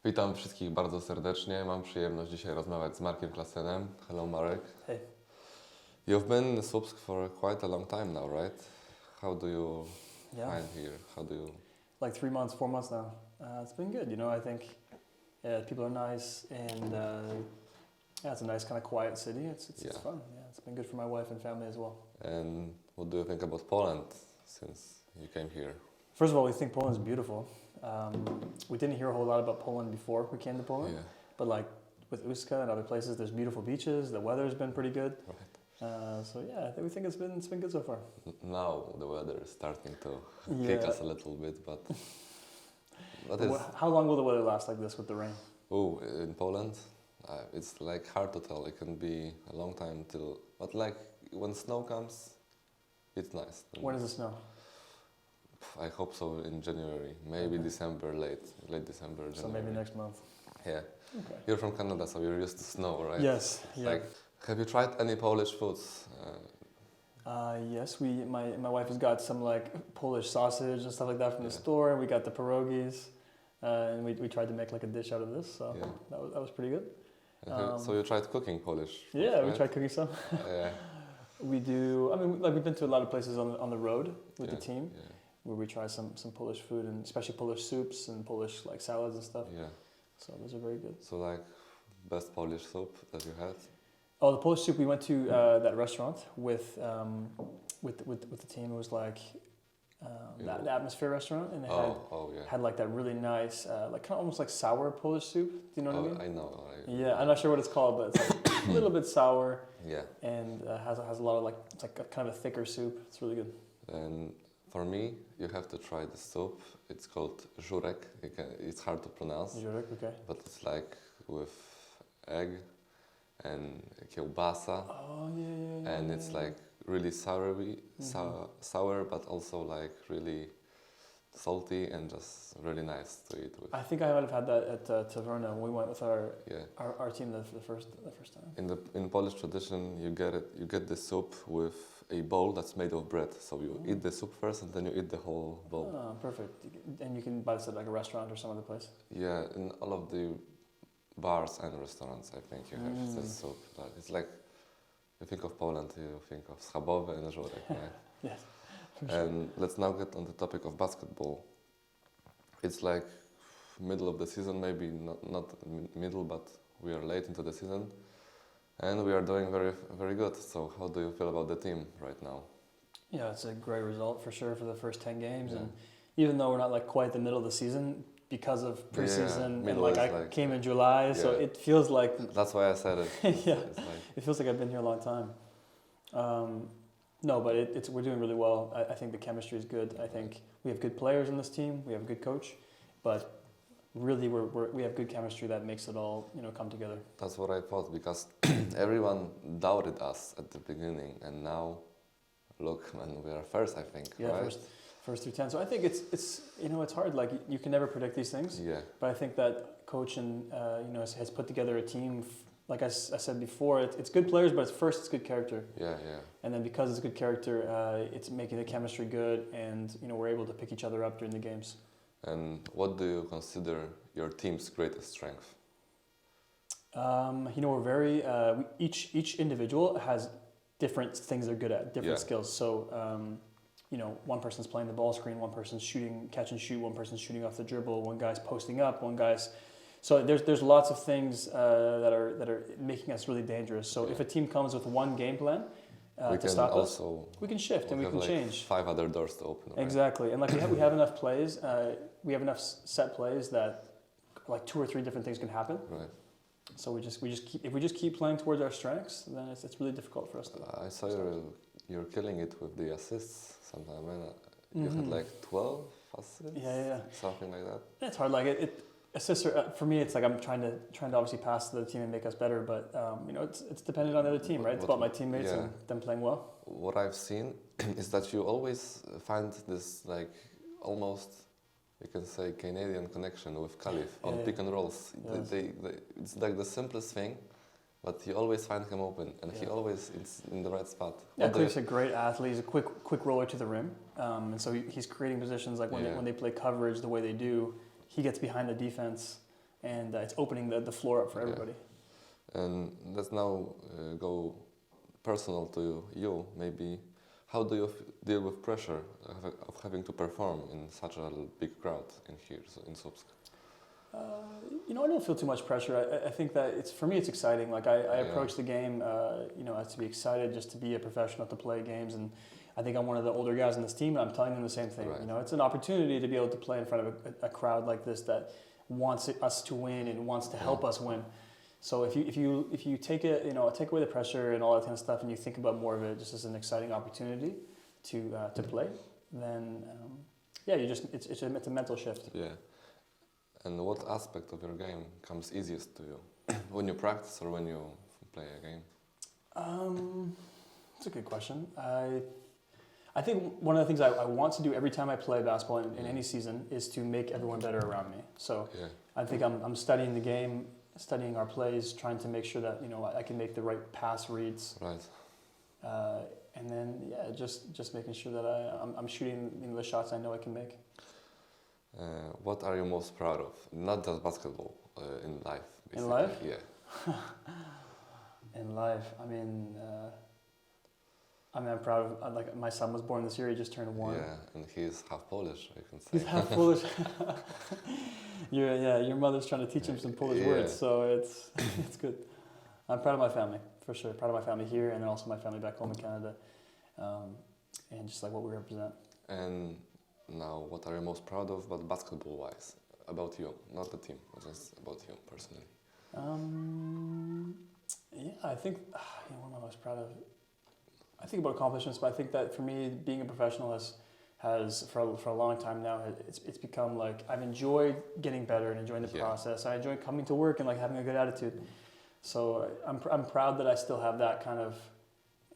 Witam wszystkich bardzo serdecznie. Mam przyjemność dzisiaj rozmawiać z Markiem Klassenem. Hello, Marek. Hey. You've been in the Słupsk for quite a long time now, right? How do you Yeah, find here? How do you... like 3 months, 4 months now. It's been good, you know. I think people are nice, and yeah, it's a nice kind of quiet city. It's fun. Yeah, it's been good for my wife and family as well. And what do you think about Poland since you came here? First of all, we think Poland's beautiful. We didn't hear a whole lot about Poland before we came to Poland, Yeah, but like with Uska and other places, there's beautiful beaches. The weather's been pretty good. right. So yeah, we think it's been good so far. Now the weather is starting to kick us a little bit, but How long will the weather last like this with the rain? in Poland, it's like hard to tell. It can be a long time till, but like when snow comes, it's nice. When does it snow? I hope so in January, maybe Okay. December, late December, January. So maybe next month. Yeah. Okay. You're from Canada, so you're used to snow, right? Yes. Yeah. Like, have you tried any Polish foods? Yes, my wife has got some like Polish sausage and stuff like that from the store. We got the pierogies, and we tried to make like a dish out of this. So Yeah. that was pretty good. So you tried cooking Polish food, Yeah, right? we tried cooking some. Yeah. We do. I mean, like we've been to a lot of places on the road with the team Yeah. where we try some Polish food, and especially Polish soups and Polish like salads and stuff. Yeah. So those are very good. So like, best Polish soup that you had? Oh, the Polish soup. We went to that restaurant with the team. It was like the Atmosphere restaurant, and it had like that really nice, like kind of almost like sour Polish soup. Do you know what I mean? I know. Yeah, I'm not sure what it's called, but it's like a little bit sour. Yeah. And has a lot of like, it's like a kind of a thicker soup. It's really good. And for me, you have to try the soup. It's called żurek. It's hard to pronounce. Żurek, okay. But it's like with egg and kiełbasa. Oh yeah. And it's like really sour, but also like really salty and just really nice to eat with. I think I might have had that at Taverna when we went with our team the first time. In Polish tradition, you get the soup with a bowl that's made of bread. So you eat the soup first, and then you eat the whole bowl. Oh, perfect. And you can buy this at like a restaurant or some other place. Yeah, in all of the bars and restaurants, I think you have this soup. It's like, you think of Poland, you think of schabowy and żurek, right? Yes. And let's now get on the topic of basketball. It's like middle of the season, maybe not middle, but we are late into the season, and we are doing very, very good. So how do you feel about the team right now? Yeah, it's a great result for sure for the first 10 games, and even though we're not like quite the middle of the season because of preseason, and like I came in July, so it feels like that's why I said it. Yeah, it feels like I've been here a long time. No, but we're doing really well. I think the chemistry is good. I think we have good players in this team. We have a good coach, but really we have good chemistry that makes it all come together. That's what I thought, because everyone doubted us at the beginning, and now look, man, we are first, I think. Yeah, right? first through 10. So I think it's hard. Like you can never predict these things. Yeah. But I think that coach and has put together a team. Like I said before, it's good players, but it's good character. Yeah. And then because it's good character, it's making the chemistry good, and we're able to pick each other up during the games. And what do you consider your team's greatest strength? We're very each individual has different things they're good at, different skills. So one person's playing the ball screen, one person's shooting, catch and shoot, one person's shooting off the dribble, one guy's posting up, one guy's. So there's lots of things that are making us really dangerous. So if a team comes with one game plan to stop us, we can shift and we can change. 5 other doors to open. Right? Exactly, and like we have enough plays, we have enough set plays that like 2 or 3 different things can happen. Right. So if we just keep playing towards our strengths, then it's really difficult for us to. I saw you're killing it with the assists sometimes. You had like 12 assists. Yeah. Something like that. It's hard. Like assists are, for me, it's like I'm trying to obviously pass to the team and make us better, but it's dependent on the other team, right? It's about my teammates and them playing well. What I've seen is that you always find this like almost, you can say, Canadian connection with Khalif on pick and rolls. Yes. It's like the simplest thing, but you always find him open, and he always is in the right spot. Yeah, Khalif's a great athlete. He's a quick roller to the rim, and so he's creating positions like when they play coverage the way they do. He gets behind the defense and it's opening the floor up for everybody. And let's now go personal to you. Maybe how do you deal with pressure of having to perform in such a big crowd in here, so in Słupsk? I don't feel too much pressure. I think that for me it's exciting. Like I approach the game, as to be excited, just to be a professional, to play games, and I think I'm one of the older guys on this team, and I'm telling them the same thing. Right. It's an opportunity to be able to play in front of a crowd like this that wants us to win and wants to help us win. So if you take it, take away the pressure and all that kind of stuff, and you think about more of it just as an exciting opportunity to play, then it's a mental shift. Yeah. And what aspect of your game comes easiest to you? When you practice or when you play a game? That's a good question. I think one of the things I want to do every time I play basketball in any season is to make everyone better around me. So I think I'm studying the game, studying our plays, trying to make sure that I can make the right pass reads. Right. And then just making sure that I'm shooting the shots I know I can make. What are you most proud of? Not just basketball, in life. Basically. In life? Yeah. In life, I'm proud of, like, my son was born this year. He just turned 1. Yeah, and he's half Polish, I can say. He's half Polish. Your mother's trying to teach him some Polish words, so it's good. I'm proud of my family, for sure. Proud of my family here, and then also my family back home in Canada, and just like what we represent. And now, what are you most proud of, but basketball-wise, about you, not the team, just about you personally? I think what am I most proud of? I think about accomplishments, but I think that for me, being a professional has for a long time now, it's become like I've enjoyed getting better and enjoying the process. I enjoy coming to work and like having a good attitude. So I'm proud that I still have that kind of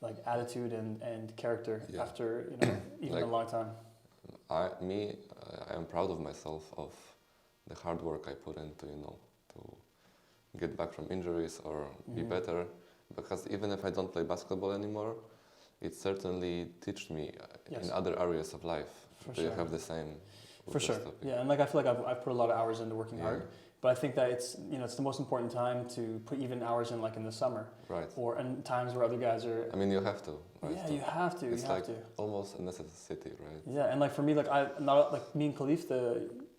like attitude and character after even like, a long time. I am proud of myself, of the hard work I put into to get back from injuries or be better, because even if I don't play basketball anymore, it certainly taught me in other areas of life. Do you have the same? For sure. Yeah, and like I feel like I've put a lot of hours into working hard, but I think that it's it's the most important time to put even hours in, like in the summer, right? Or in times where other guys are. I mean, you have to. Right? Yeah, you have to. It's you have like almost a necessity, right? Yeah, and like for me, like me and Khalif,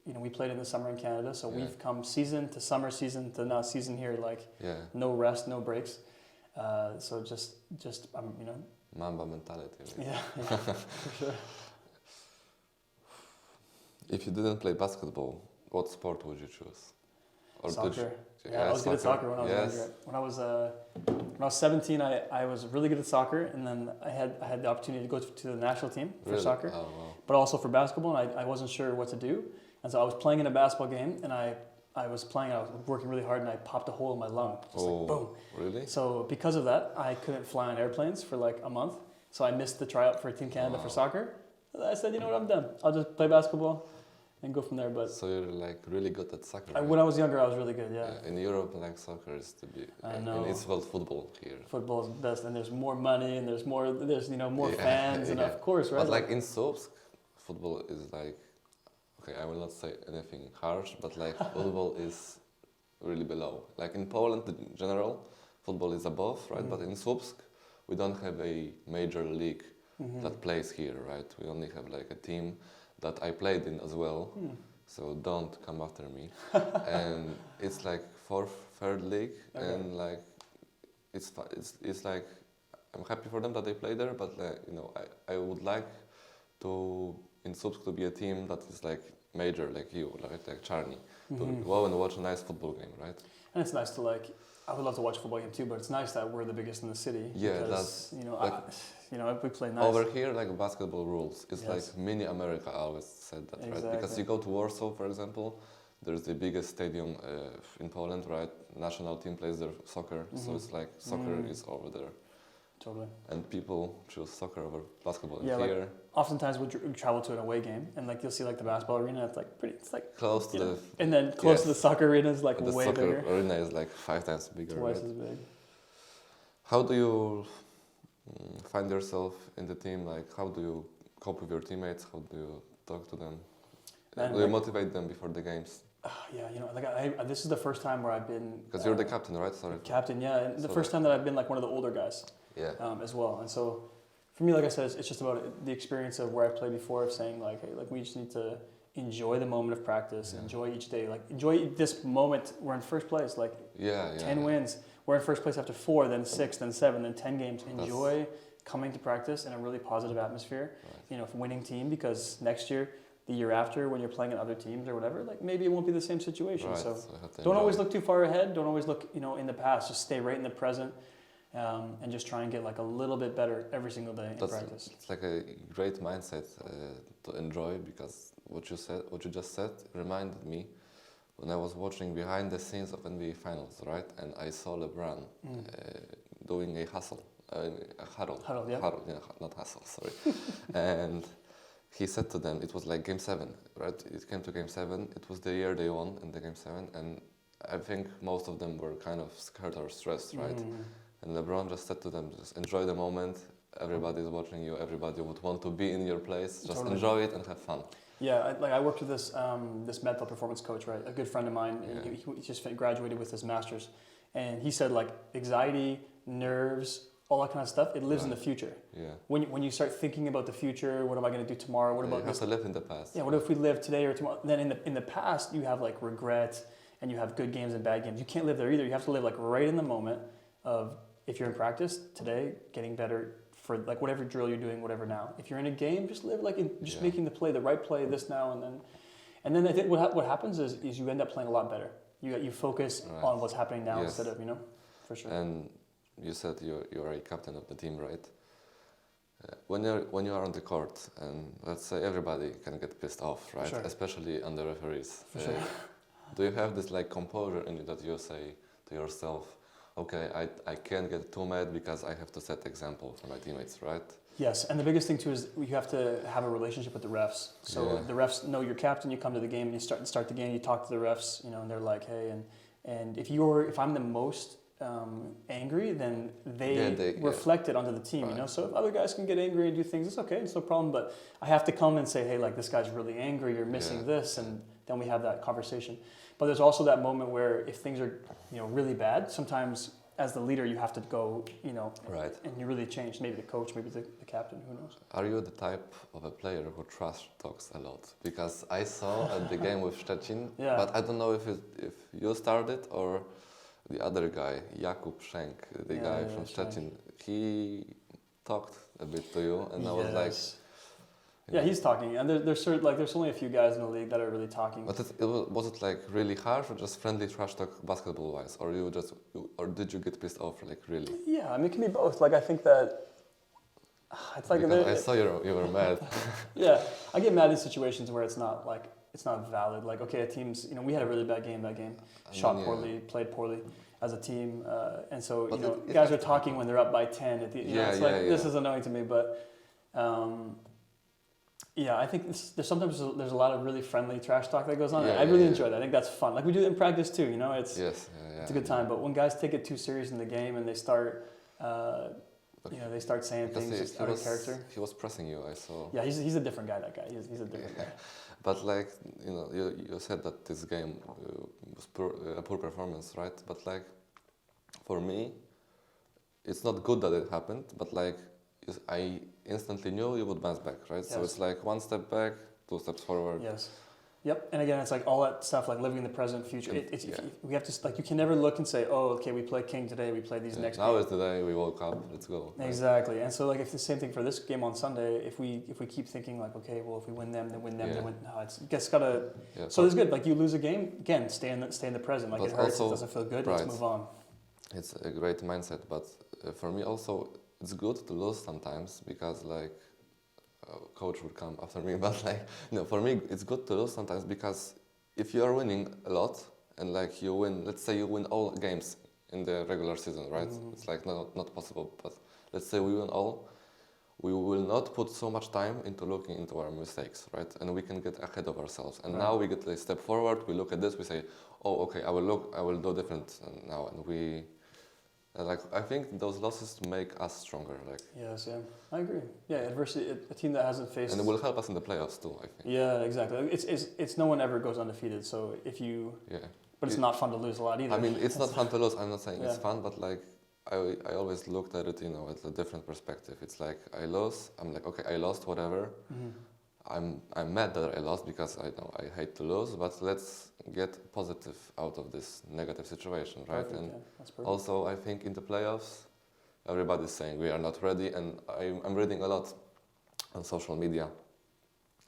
we played in the summer in Canada, so we've come season to summer season to now season here, like no rest, no breaks. So just Mamba mentality. Right? Yeah, for sure. If you didn't play basketball, what sport would you choose? Or soccer. I was good at soccer when I was younger. When I was 17, I was really good at soccer, and then I had the opportunity to go to the national team for soccer, but also for basketball, and I wasn't sure what to do, and so I was playing in a basketball game, and I was working really hard, and I popped a hole in my lung. Just like boom. Really? So because of that, I couldn't fly on airplanes for like a month. So I missed the tryout for Team Canada for soccer. I said, you know what, I'm done. I'll just play basketball and go from there. But so you're like really good at soccer. Right? When I was younger, I was really good. Yeah. In Europe, like soccer is to be. I know. And it's called football here. Football is best, and there's more money, and there's more fans, and of course, right? But like in Słupsk, football is like. Okay, I will not say anything harsh, but like football is really below. Like in Poland, in general, football is above, right? But in Słupsk, we don't have a major league that plays here, right? We only have like a team that I played in as well. So don't come after me. And it's like third league, and like it's like I'm happy for them that they play there, but I would like to in Słupsk to be a team that is like major, like you, like Czarny, to go and watch a nice football game, right? And it's nice to I would love to watch a football game too, but it's nice that we're the biggest in the city. Yeah, because, we play nice. Over here, like basketball rules, it's like mini America. I always said that, right? Because you go to Warsaw, for example, there's the biggest stadium in Poland, right? National team plays their soccer, so it's like soccer is over there. Totally. And people choose soccer over basketball. Yeah, here, like oftentimes we travel to an away game, and like you'll see like the basketball arena. It's like close to the. And then close to the soccer arena is like way bigger. The soccer arena is like 5 times bigger. Twice as big. How do you find yourself in the team? Like, how do you cope with your teammates? How do you talk to them? Do you motivate them before the games? Yeah, you know, like this is the first time where I've been. Because you're the captain, right? Sorry. Captain, yeah, and the So first time that I've been like one of the older guys. Yeah. As well. And so for me, like I said, it's just about the experience of where I've played before, of saying like, hey, like we just need to enjoy the moment of practice, enjoy each day, like enjoy this moment. We're in first place, like 10 wins. We're in first place after 4, then 6, then 7, then 10 games. Enjoy coming to practice in a really positive atmosphere, you know, winning team, because next year, the year after, when you're playing in other teams or whatever, like maybe it won't be the same situation. Right. So don't always look too far ahead. Don't always look, you know, in the past. Just stay right in the present. And just try and get like a little bit better every single day in practice. It's like a great mindset to enjoy, because what you just said, reminded me when I was watching behind the scenes of NBA Finals, right? And I saw LeBron doing a huddle, not hustle, sorry. And he said to them, it was like Game 7, right? It came to Game 7. It was the year they won in the Game 7, and I think most of them were kind of scared or stressed, right? And LeBron just said to them, just enjoy the moment. Everybody is watching you. Everybody would want to be in your place. Just enjoy it and have fun. Yeah, I worked with this mental performance coach, right? A good friend of mine. Yeah. He just graduated with his master's, and he said like anxiety, nerves, all that kind of stuff. It lives in the future. Yeah. When you start thinking about the future, what am I going to do tomorrow? What about you have to live in the past. Yeah. What if we live today or tomorrow? Then in the past, you have like regret, and you have good games and bad games. You can't live there either. You have to live like right in the moment of. If you're in practice today, getting better for like whatever drill you're doing, whatever now. If you're in a game, just live like making the right play, this now and then I think what happens is you end up playing a lot better. You focus on what's happening now instead of, you know, for sure. And you said you're a captain of the team, right? When you are on the court, and let's say everybody can get pissed off, right? Sure. Especially on the referees. For sure. Do you have this like composure in you that you say to yourself, okay, I can't get too mad because I have to set example for my teammates, right? Yes, and the biggest thing too is you have to have a relationship with the refs. So the refs know you're captain. You come to the game and you start the game. You talk to the refs, you know, and they're like, hey, and if I'm the most angry, then they reflect it onto the team, you know. So if other guys can get angry and do things, it's okay, it's no problem. But I have to come and say, hey, like this guy's really angry. You're missing this, and then we have that conversation. But there's also that moment where if things are, you know, really bad, sometimes as the leader you have to go, you know, and you really change. Maybe the coach, maybe the captain, who knows? Are you the type of a player who trash talks a lot? Because I saw at the game with Szczecin, but I don't know if you started or the other guy, Jakub Schenk, the guy from Szczecin. He talked a bit to you, and I was like. Yeah, he's talking, and there's only a few guys in the league that are really talking. But was it like really harsh or just friendly trash talk basketball wise, or did you get pissed off like really? Yeah, I mean it can be both. Like I think that it's like I saw you were mad. Yeah, I get mad in situations where it's not valid. Like okay, a team's, you know, we had a really bad game that game, shot poorly, played poorly as a team, and so you know guys are talking when they're up by 10. At the, you know, it's like this is annoying to me, but. Yeah, I think there's a lot of really friendly trash talk that goes on. I really enjoy that. I think that's fun. Like we do it in practice too. You know, it's a good time. But when guys take it too serious in the game and they start, they start saying things just out of character. He was pressing you. I saw. Yeah, he's a different guy. That guy. He's a different guy. But like you said that this game was a poor performance, right? But like for me, it's not good that it happened. But like. I instantly knew you would bounce back, right? Yes. So it's like 1 step back, 2 steps forward. Yes. Yep. And again, it's like all that stuff, like living in the present, future. We have to like you can never look and say, oh, okay, we play King today, we play these next. Now is the day we woke up. Let's go. Exactly. Right? And so like if the same thing for this game on Sunday, if we keep thinking like, okay, well if we win them, then win them, then win. No, it's gotta. Yeah, so it's good. Like you lose a game, again, stay in the present. Like it hurts, it doesn't feel good. Let's move on. It's a great mindset, but for me also. It's good to lose sometimes because like coach would come after me, but like for me it's good to lose sometimes because if you are winning a lot and like you win, let's say you win all games in the regular season, right? It's like not possible, but let's say we win all, we will not put so much time into looking into our mistakes, right? And we can get ahead of ourselves. And now we get a step forward. We look at this, we say, oh, okay, I will do different now, and Like I think those losses make us stronger. Like, Yes, yeah, I agree. Yeah, adversity. A team that hasn't faced. and it will help us in the playoffs too. I think. Yeah, exactly. It's no one ever goes undefeated. So if you. Yeah. But it's not fun to lose a lot either. I mean, it's not fun to lose. I'm not saying it's Yeah. fun, but like I always looked at it, at a different perspective. It's like I lose. I'm like, okay, I lost, whatever. I'm mad that I lost because I know I hate to lose, but let's get positive out of this negative situation, right? Perfect, And yeah, that's perfect. also, I think in the playoffs, everybody's saying we are not ready, and I'm reading a lot on social media.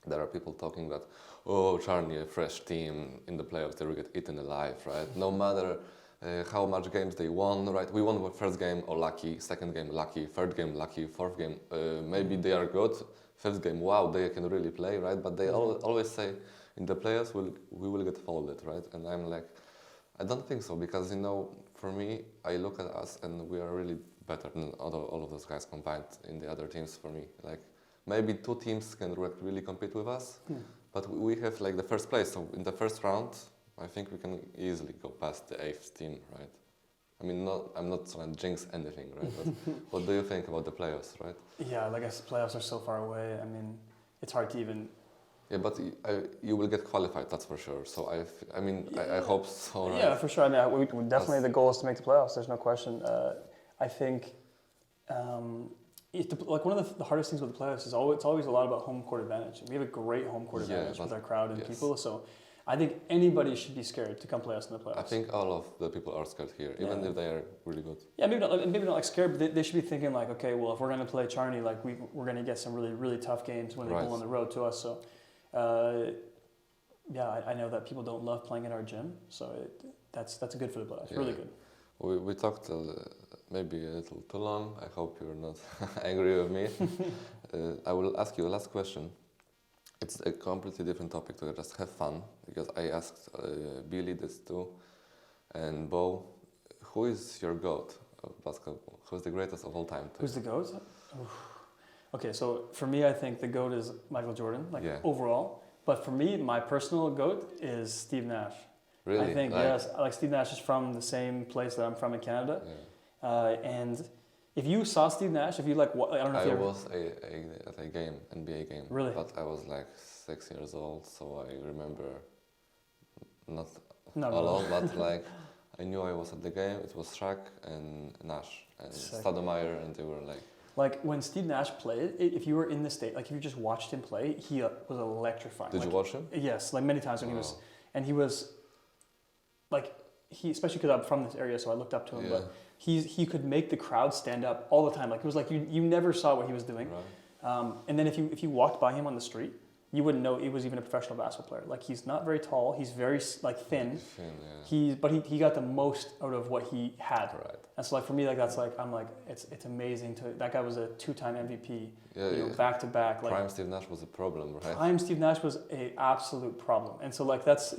There are people talking that, oh, Charney, a fresh team in the playoffs, they will get eaten alive, right? No matter how much games they won, right? We won the first game, or lucky, second game, lucky, third game, lucky, fourth game, maybe they are good. Fifth game, wow, they can really play, right? But they always say, in the playoffs, we will get folded, right? And I'm like, I don't think so, because, for me, I look at us and we are really better than all of those guys combined in the other teams for me. Like, maybe two teams can really compete with us, but we have like the first place. So in the first round, I think we can easily go past the 8th team, right? I mean, I'm not trying to jinx anything, right? But what do you think about the playoffs, right? Yeah, like I said, playoffs are so far away. I mean, it's hard to even. Yeah, but you will get qualified, that's for sure. So I hope so. Right? Yeah, for sure. I mean, definitely the goal is to make the playoffs. There's no question. I think, like one of the hardest things with the playoffs is it's always a lot about home court advantage. We have a great home court advantage with our crowd and people. So I think anybody should be scared to come play us in the playoffs. I think all of the people are scared here, even if they are really good. Yeah, maybe not like scared, but they should be thinking like, okay, well, if we're going to play Charney, like we're going to get some really, really tough games when they go on the road to us. So, I know that people don't love playing at our gym, so that's good for the playoffs. Really good. We talked maybe a little too long. I hope you're not angry with me. I will ask you a last question. It's a completely different topic to just have fun, because I asked Billy this too, and Bo, who is your GOAT of basketball? Who's the greatest of all time? Who's the GOAT? Okay, so for me, I think the GOAT is Michael Jordan, overall. But for me, my personal GOAT is Steve Nash. Really? I think, yes, like Steve Nash is from the same place that I'm from in Canada. Yeah. And if you saw Steve Nash, if you I don't know if you ever... I was at a game, NBA game. Really? But I was like 6 years old, so I remember not really. but like I knew I was at the game. It was Shaq and Nash and Stoudemire, and they were like... Like when Steve Nash played, if you were in the state, like if you just watched him play, he was electrifying. Did you watch him? Yes, like many times when he was, like especially because I'm from this area, so I looked up to him. But he could make the crowd stand up all the time. Like it was like you never saw what he was doing. Right. And then if you walked by him on the street, you wouldn't know he was even a professional basketball player. Like he's not very tall. He's very thin. But he got the most out of what he had. Right. And so for me, it's amazing that guy was a 2-time MVP. Back to back. Prime Steve Nash was a problem, right? Prime Steve Nash was an absolute problem. And so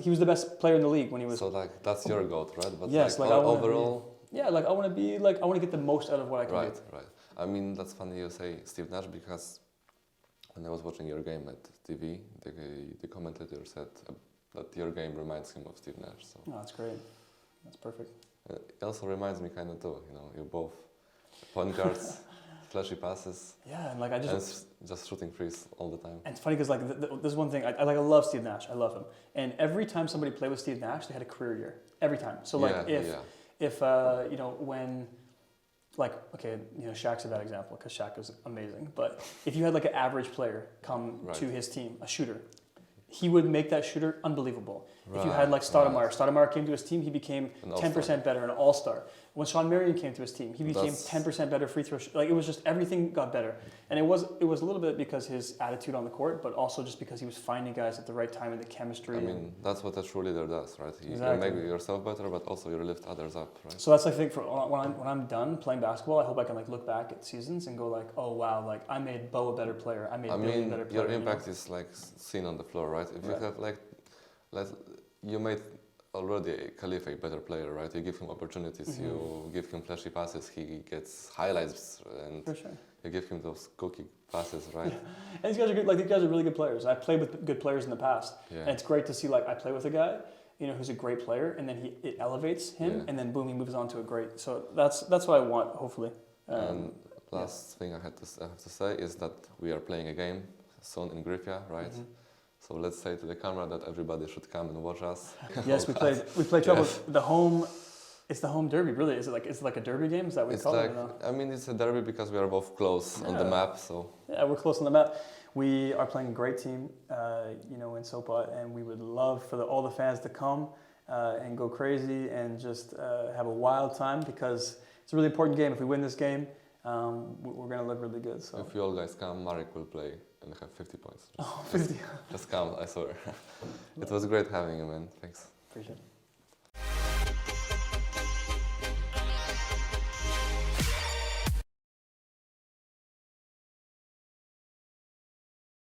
he was the best player in the league when he was. So that's your GOAT, right? But yes, overall. I want to be I want to get the most out of what I can do. Right. I mean, that's funny you say Steve Nash, because when I was watching your game at TV, the commentator said that your game reminds him of Steve Nash. So. Oh, that's great. That's perfect. It also reminds me kind of too. You're both point guards, flashy passes. Yeah, and just shooting threes all the time. And it's funny because there's one thing I love Steve Nash. I love him. And every time somebody played with Steve Nash, they had a career year. Every time. So if when. Shaq's a bad example because Shaq was amazing. But if you had an average player come to his team, a shooter, he would make that shooter unbelievable. If you had Stoudemire came to his team, he became 10% better, an all-star. When Sean Marion came to his team, he became 10% better free throw. It was just everything got better, and it was a little bit because his attitude on the court, but also just because he was finding guys at the right time and the chemistry. I mean, that's what a true leader does, right? You make yourself better, but also you lift others up, right? So that's I think when I'm done playing basketball, I hope I can look back at seasons and go oh wow, I made Bo a better player. I made Billy a better player. Your impact is seen on the floor, right? If you have you made already Khalif a better player, right? You give him opportunities, you give him flashy passes, he gets highlights, and you give him those cookie passes, right? Yeah. And these guys are good. These guys are really good players. I've played with good players in the past, and it's great to see I play with a guy, who's a great player, and then it elevates him, Yeah. and then boom, he moves on to a great. So that's what I want, hopefully. And last thing I have to say is that we are playing a game soon in Gryfia, right? Mhm. So let's say to the camera that everybody should come and watch us. Yes, we played trouble. The home. It's the home derby, really. Is it like a derby game? Is that what we It's call like, it? Or no? I mean, it's a derby because we are both close on the Yeah. map, so Yeah, we're close on the map. We are playing a great team, in Sopa, and we would love for all the fans to come and go crazy and just have a wild time, because it's a really important game. If we win this game, we're going to look really good. So. if you all guys come, Marek will play and have 50 points. Oh, 50. Just come, I swear. It was great having you, man. Thanks. Appreciate it.